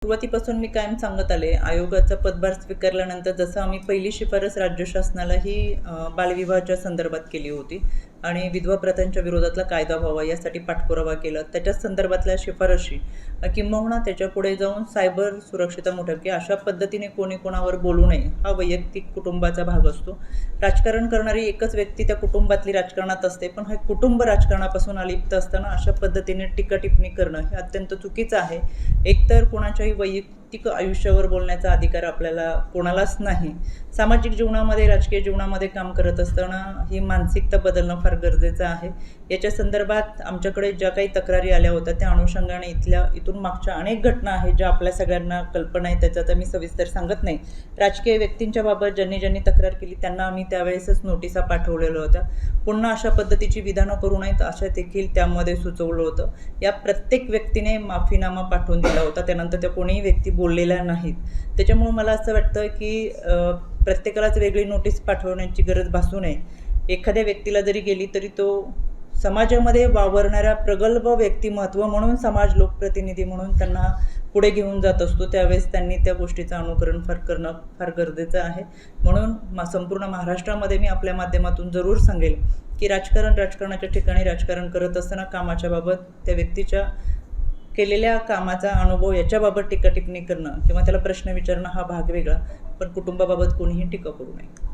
सुरुवातीपासून मी कायम सांगत आले, आयोगाचा पदभार स्वीकारल्यानंतर जसं आम्ही पहिली शिफारस राज्य शासनाला ही बालविवाहाच्या संदर्भात केली होती आणि विधवा प्रथांच्या विरोधातला कायदा व्हावा यासाठी पाठपुरावा केला. त्याच्याच संदर्भातल्या शिफारशी किंबहुना त्याच्यापुढे जाऊन सायबर सुरक्षितता मोठ्या की अशा पद्धतीने कोणी कोणावर बोलू नये हा वैयक्तिक कुटुंबाचा भाग असतो. राजकारण करणारी एकच व्यक्ती त्या कुटुंबातली राजकारणात असते, पण हे कुटुंब राजकारणापासून अलिप्त असताना अशा पद्धतीने टीका टिप्पणी करणं हे अत्यंत चुकीचं आहे. एकतर कोणाच्याही वैयक्तिक आयुष्यावर बोलण्याचा अधिकार आपल्याला कोणालाच नाही. सामाजिक जीवनामध्ये, राजकीय जीवनामध्ये काम करत असताना ही मानसिकता बदलणं फार गरजेचं आहे. याच्या संदर्भात आमच्याकडे ज्या काही तक्रारी आल्या होत्या त्या अनुषंगाने इथून मागच्या अनेक घटना आहेत ज्या आपल्या सगळ्यांना कल्पना आहे, त्याच्यात मी सविस्तर सांगत नाही. राजकीय व्यक्तींच्या बाबत ज्यांनी तक्रार केली त्यांना आम्ही त्यावेळेसच नोटिसा पाठवलेल्या होत्या. पुन्हा अशा पद्धतीची विधानं करू नयेत अशा देखील त्यामध्ये सुचवलं होतं. या प्रत्येक व्यक्तीने माफीनामा पाठवून दिला होता. त्यानंतर त्या कोणीही व्यक्ती बोललेल्या नाहीत. त्याच्यामुळे मला असं वाटतं की प्रत्येकालाच वेगळी नोटीस पाठवण्याची गरज भासू नये. एखाद्या व्यक्तीला जरी गेली तरी तो समाजामध्ये वावरणाऱ्या प्रगल्भ व्यक्तिमत्व म्हणून, समाज लोकप्रतिनिधी म्हणून त्यांना पुढे घेऊन जात असतो. त्यावेळेस त्यांनी त्या गोष्टीचं अनुकरण करणं फार गरजेचं आहे. म्हणून संपूर्ण महाराष्ट्रामध्ये मी आपल्या माध्यमातून जरूर सांगेल की राजकारणाच्या ठिकाणी राजकारण करत असताना कामाच्या बाबत त्या व्यक्तीच्या केलेल्या कामाचा अनुभव याच्याबाबत टीका टिप्पणी करणं किंवा त्याला प्रश्न विचारणं हा भाग वेगळा, पण कुटुंबाबाबत कोणीही टीका करू नये.